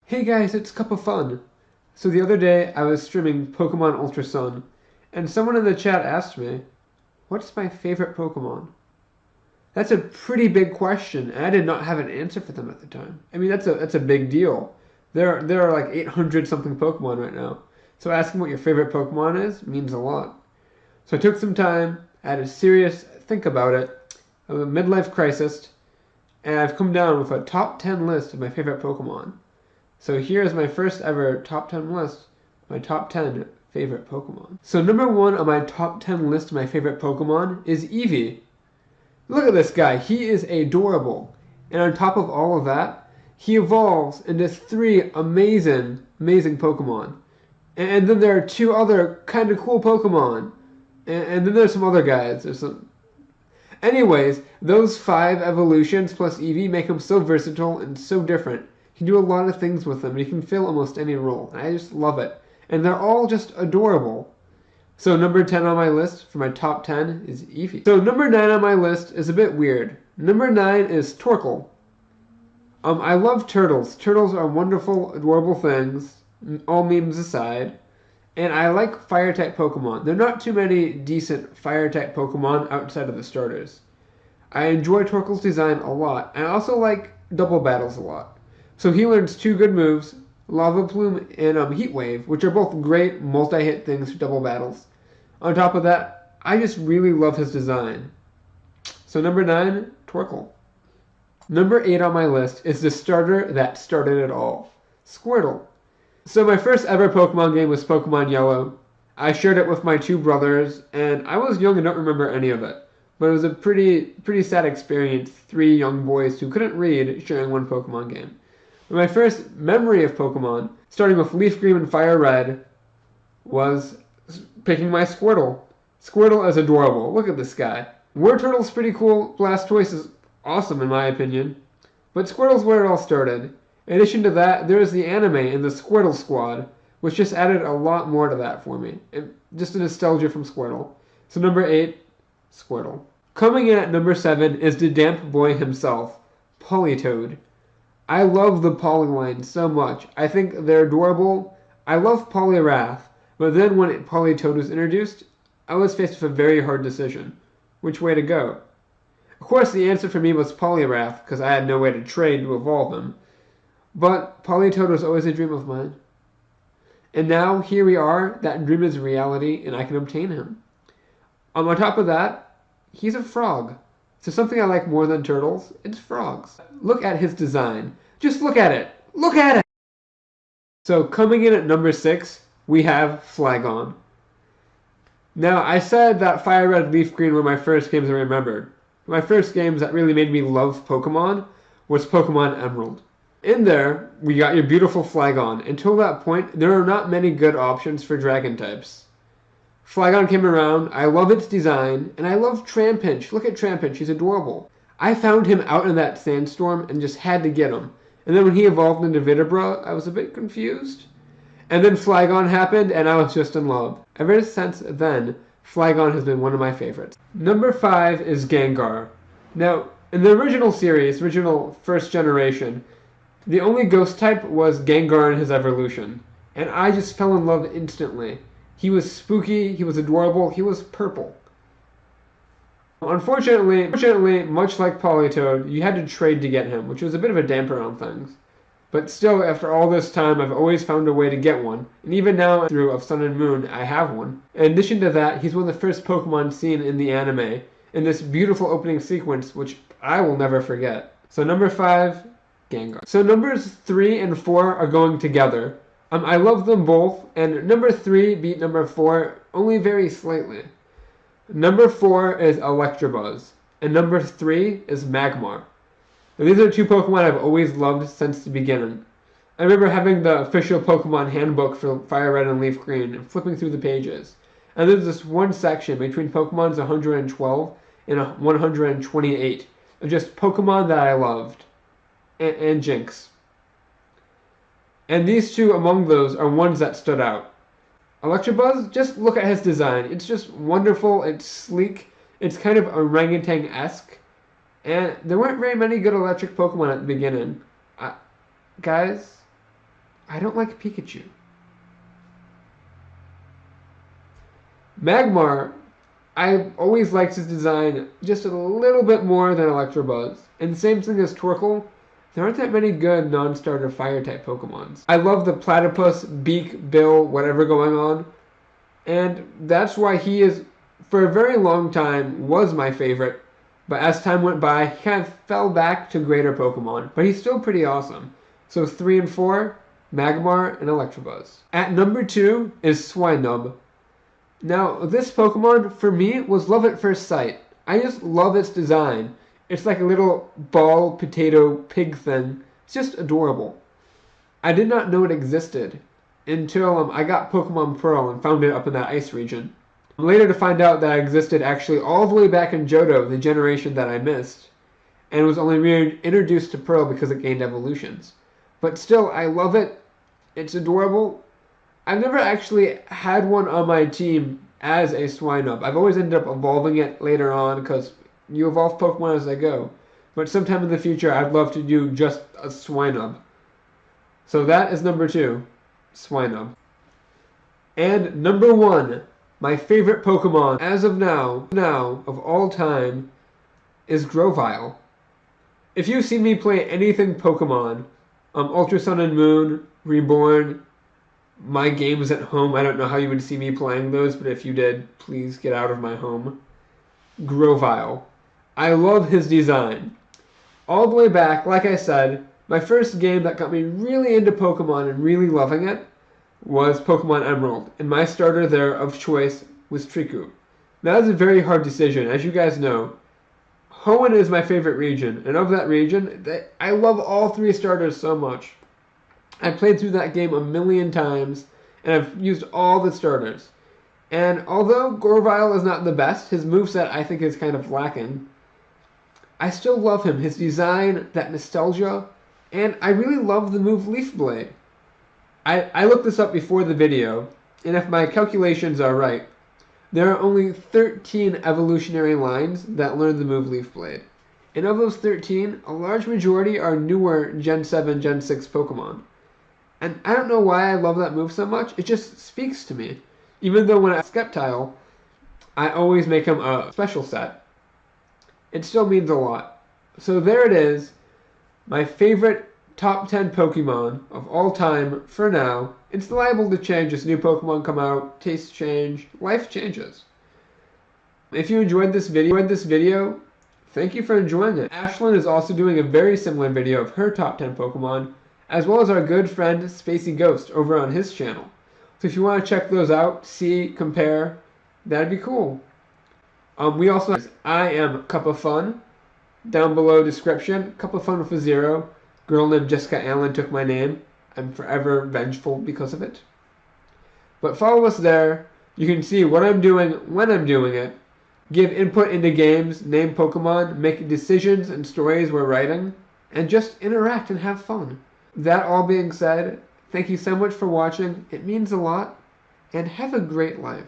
Hey guys, it's Cupoffun. So the other day I was streaming Pokemon Ultra Sun, and someone in the chat asked me, what's my favorite Pokemon? That's a pretty big question, and I did not have an answer for them at the time. I mean, that's a big deal. There are like 800 something Pokemon right now. So asking what your favorite Pokemon is means a lot. So I took some time, I had a serious think about it, I was a midlife crisis, and I've come down with a top 10 list of my favorite Pokemon. So here is my first ever top 10 list, my top 10 favorite Pokemon. So number one on my top 10 list of my favorite Pokemon is Eevee. Look at this guy, he is adorable. And on top of all of that, he evolves into three amazing Pokemon. And then there are two other kind of cool Pokemon. And then there's some other guys. Anyways, those five evolutions plus Eevee make him so versatile and so different. You can do a lot of things with them, and you can fill almost any role. And I just love it. And they're all just adorable. So number 10 on my list for my top 10 is Eevee. So number 9 on my list is a bit weird. Number 9 is Torkoal. I love turtles. Turtles are wonderful, adorable things, all memes aside. And I like fire-type Pokemon. There are not too many decent fire-type Pokemon outside of the starters. I enjoy Torkoal's design a lot, and I also like double battles a lot. So he learns two good moves, Lava Plume and Heat Wave, which are both great multi-hit things for double battles. On top of that, I just really love his design. So number 9, Torkoal. Number 8 on my list is the starter that started it all, Squirtle. So my first ever Pokemon game was Pokemon Yellow. I shared it with my two brothers, and I was young and don't remember any of it. But it was a pretty sad experience, three young boys who couldn't read sharing one Pokemon game. But my first memory of Pokemon, starting with Leaf Green and Fire Red, was picking my Squirtle. Squirtle is adorable. Look at this guy. Turtle's pretty cool. Blastoise is awesome in my opinion. But Squirtle's where it all started. In addition to that, there is the anime and the Squirtle Squad, which just added a lot more to that for me. Just a nostalgia from Squirtle. So number 8, Squirtle. Coming in at number 7 is the damp boy himself, Politoed. I love the Polyline so much. I think they're adorable. I love Poliwrath, but then when Politoed was introduced, I was faced with a very hard decision. Which way to go? Of course, the answer for me was Poliwrath, because I had no way to trade to evolve him. But Politoed was always a dream of mine. And now, here we are, that dream is reality, and I can obtain him. On top of that, he's a frog. So something I like more than turtles, it's frogs. Look at his design. Just look at it. Look at it! So coming in at number 6, we have Flagon. Now, I said that Fire Red, Leaf Green were my first games I remembered. My first games that really made me love Pokemon was Pokemon Emerald. In there, we got your beautiful Flagon. Until that point, there are not many good options for dragon types. Flagon came around, I love its design, and I love Trampinch. Look at Trampinch, he's adorable. I found him out in that sandstorm and just had to get him. And then when he evolved into Vidabra, I was a bit confused. And then Flagon happened, and I was just in love. Ever since then, Flagon has been one of my favorites. Number 5 is Gengar. Now, in the original series, original first generation, the only ghost type was Gengar in his evolution. And I just fell in love instantly. He was spooky, he was adorable, he was purple. Unfortunately, much like Politoed, you had to trade to get him, which was a bit of a damper on things. But still, after all this time, I've always found a way to get one. And even now, through Of Sun and Moon, I have one. In addition to that, he's one of the first Pokemon seen in the anime, in this beautiful opening sequence, which I will never forget. So number 5, Gengar. So numbers 3 and 4 are going together. I love them both, and number 3 beat number 4 only very slightly. Number 4 is Electabuzz, and number 3 is Magmar. Now, these are two Pokemon I've always loved since the beginning. I remember having the official Pokemon handbook for Fire Red and Leaf Green and flipping through the pages. And there's this one section between Pokemon's 112 and 128 of just Pokemon that I loved. And Jinx. And these two among those are ones that stood out. Electabuzz, just look at his design. It's just wonderful, it's sleek, it's kind of orangutan-esque. And there weren't very many good electric Pokemon at the beginning. Guys, I don't like Pikachu. Magmar, I always liked his design just a little bit more than Electabuzz. And same thing as Torkoal, there aren't that many good non-starter fire-type Pokemons. I love the platypus, beak, bill, whatever going on. And that's why he is, for a very long time, was my favorite. But as time went by, he kind of fell back to greater Pokemon. But he's still pretty awesome. So 3 and 4, Magmar and Electabuzz. At number 2 is Swinub. Now, this Pokemon, for me, was love at first sight. I just love its design. It's like a little ball, potato, pig thing. It's just adorable. I did not know it existed until I got Pokemon Pearl and found it up in that ice region. Later to find out that it existed actually all the way back in Johto, the generation that I missed, and was only reintroduced to Pearl because it gained evolutions. But still, I love it. It's adorable. I've never actually had one on my team as a Swinub. I've always ended up evolving it later on because you evolve Pokemon as they go. But sometime in the future, I'd love to do just a Swinub. So that is number 2, Swinub. And number 1, my favorite Pokemon as of now of all time, is Grovyle. If you've seen me play anything Pokemon, Ultra Sun and Moon, Reborn, my games at home, I don't know how you would see me playing those, but if you did, please get out of my home. Grovyle. I love his design. All the way back, like I said, my first game that got me really into Pokemon and really loving it was Pokemon Emerald, and my starter there of choice was Triku. That was a very hard decision, as you guys know. Hoenn is my favorite region, and of that region, I love all 3 starters so much. I played through that game a million times, and I've used all the starters. And although Grovyle is not the best, his moveset I think is kind of lacking, I still love him, his design, that nostalgia, and I really love the move Leaf Blade. I looked this up before the video, and if my calculations are right, there are only 13 evolutionary lines that learn the move Leaf Blade. And of those 13, a large majority are newer Gen 7, Gen 6 Pokemon. And I don't know why I love that move so much, it just speaks to me. Even though when I Sceptile, I always make him a special set. It still means a lot. So there it is, my favorite top 10 Pokemon of all time for now. It's liable to change as new Pokemon come out, tastes change, life changes. If you enjoyed this video, thank you for enjoying it. Ashlyn is also doing a very similar video of her top 10 Pokemon, as well as our good friend SpaceyGhosts over on his channel. So if you want to check those out, see, compare, that'd be cool. We also have I am Cupoffun, down below description, Cupoffun with a 0. Girl named Jessica Allen took my name. I'm forever vengeful because of it. But follow us there. You can see what I'm doing when I'm doing it, give input into games, name Pokemon, make decisions and stories we're writing, and just interact and have fun. That all being said, thank you so much for watching. It means a lot, and have a great life.